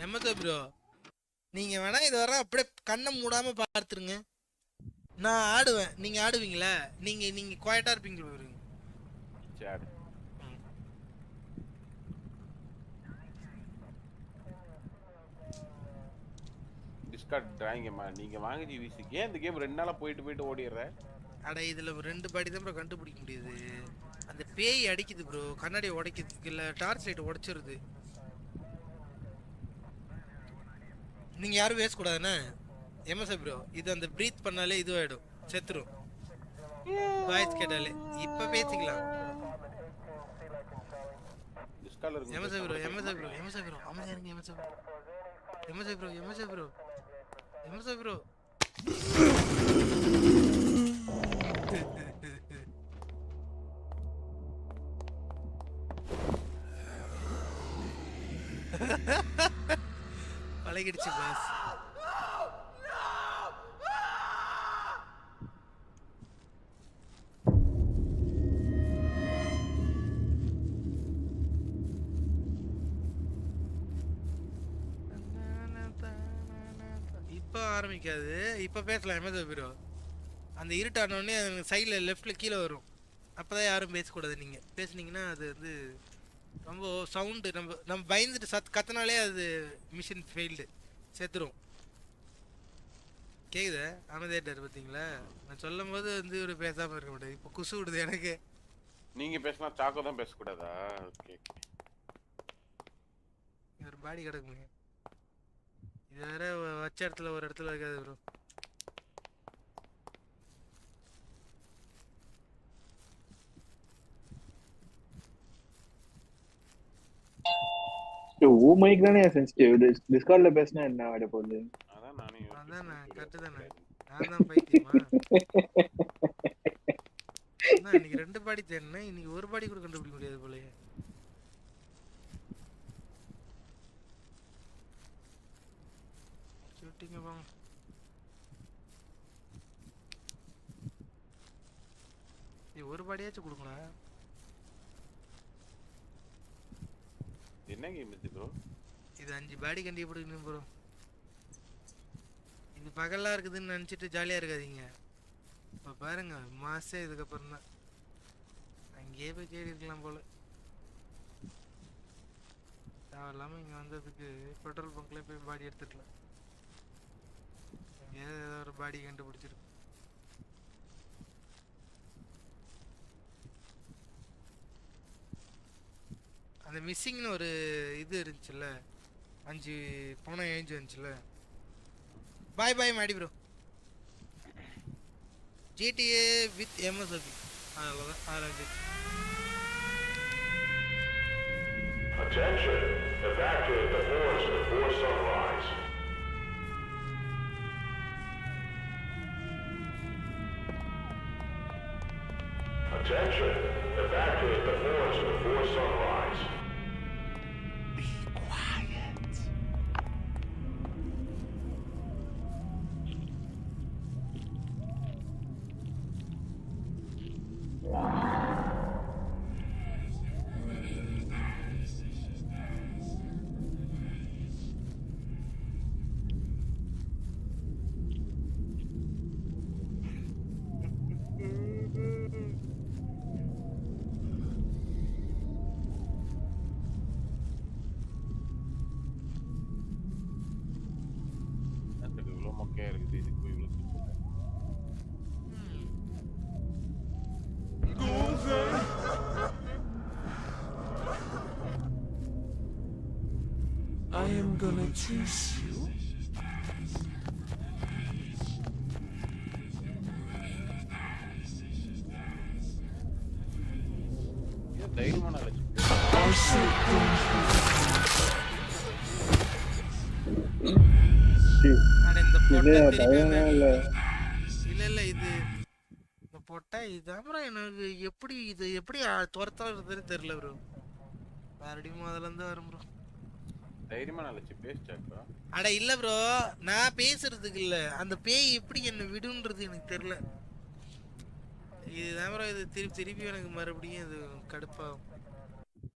எமதோ bro நீங்க வேணா இது வர அப்படியே கண்ணை மூடாம பார்த்துருங்க. நான் ஆடுவேன், நீங்க ஆடுவீங்களா? நீங்க குவாய்ட்டா இருப்பீங்க ப்ரோ. சரி டிஸ்கார்ட் டிராயிங்கம்மா நீங்க வாங்க ஜிவிசி. ஏன் இந்த கேம் 2 நாளா போயிட்டு ஓடிடுற? அட இதுல 2 பாடி தான் ப்ரோ கண்டுபிடிக்க முடியுது. அந்த பேய் அடிக்குது ப்ரோ, கண்ணாடியை உடைக்குது, இல்ல டார்ச் லைட் உடைச்சிருது. நீங்க யாரும் வேஸ்ட் கூடாதுண்ணே எம்எஸ் ப்ரோ. இது அந்த ப்ரீத் பண்ணாலே இதுவாயிடும், செத்துரும் வாய்ஸ் கேட்டாலே. இப்ப பேசிக்கலாம் MS bro. MS bro MS bro அமைதியா இருங்க. MS bro MS bro MS bro MS bro பழகிடுச்சு பாஸ். இப்ப ஆரம்பிக்காது, இப்ப பேசலாம் எமதோ ப்ரோ. அந்த இருட்டானோடனே சைடில் லெஃப்டில் கீழே வரும், அப்போதான் யாரும் பேசக்கூடாது. நீங்கள் பேசுனீங்கன்னா அது வந்து ரொம்ப சவுண்டு, நம்ம பயந்துட்டு கத்தினாலே அது மிஷின் ஃபெயில்டு, செத்துரும். கேக்குதா? அமைதியாட்டார் பார்த்தீங்களா? நான் சொல்லும் போது வந்து ஒரு பேசாமல் இருக்க மாட்டேன். இப்போ குசு விடுது எனக்கு. நீங்கள் பேசினா சாக்கோ தான் பேசக்கூடாதா? ஓகே ஒரு பாடி கிடக்குங்க. இது வேற வச்ச இடத்துல ஒரு இடத்துல இருக்காது ப்ரோ. மைக் தானே சென்சிட்டிவ். டிஸ்கார்ட்ல பேசினா என்ன ஆயிட போகுது? அதான் கரெக்ட் தானே. நான் தான் பைத்தியமா? இன்னைக்கு 2 பாடி தேடினேன், இன்னைக்கு ஒரு பாடி கூட கண்டுபிடிக்க முடியாது போலயே. ஷூட்டிங்க வாங்க. ஒரு பாடியாச்சும் கொடுங்களா? என்ன கேம் இது ப்ரோ? இது 5 பாடி கண்டுபிடிக்கணும் ப்ரோ. இது பகலா இருக்குதுன்னு நினைச்சிட்டு ஜாலியா இருக்காதீங்க. இப்ப பாருங்க மாசே இதுக்கப்புறம் தான். அங்கேயே போய் தேடி இருக்கலாம் போல. தேவையில்லாம இங்க வந்ததுக்கு பெட்ரோல் பங்க்ல போய் பாடி எடுத்துக்கலாம். ஏதோ ஒரு பாடி கண்டுபிடிச்சிருக்கு. அந்த மிஸ்ஸிங்னு ஒரு இது இருந்துச்சுல்ல, 5 போன ஏஞ்சு இருந்துச்சுல்ல. பாய் பாய் மாடி ப்ரோ. GTA வித் எம்எஸ்எபி அவ்வளோதான் ஆரம்பிச்சு. Attention, evacuate the forest before sunrise. Attention, evacuate the forest before sunrise. Be quiet. இவ்வளோ மொக்கையா இருக்குது. இதுக்கு போய் இவ்வளோ I am gonna tease you. தைரியமான இல்ல இது இந்த பொட்டை இதுதான் எனக்கு எப்படி இது எப்படி துரத்துறதுன்னு தெரியல ப்ரோ. மறுபடியும் முதல்ல இருந்து வரும் ப்ரோ. தைரியமா நாளைக்கு பேசிட்டாக்கா? அட இல்ல ப்ரோ, நான் பேசுறதுக்கு இல்ல, அந்த பேய் எப்படி என்ன விடுன்றது எனக்கு தெரியல. இதுதான் ப்ரோ. இது திருப்பி எனக்கு மறுபடியும் இது கடுப்பாகும்.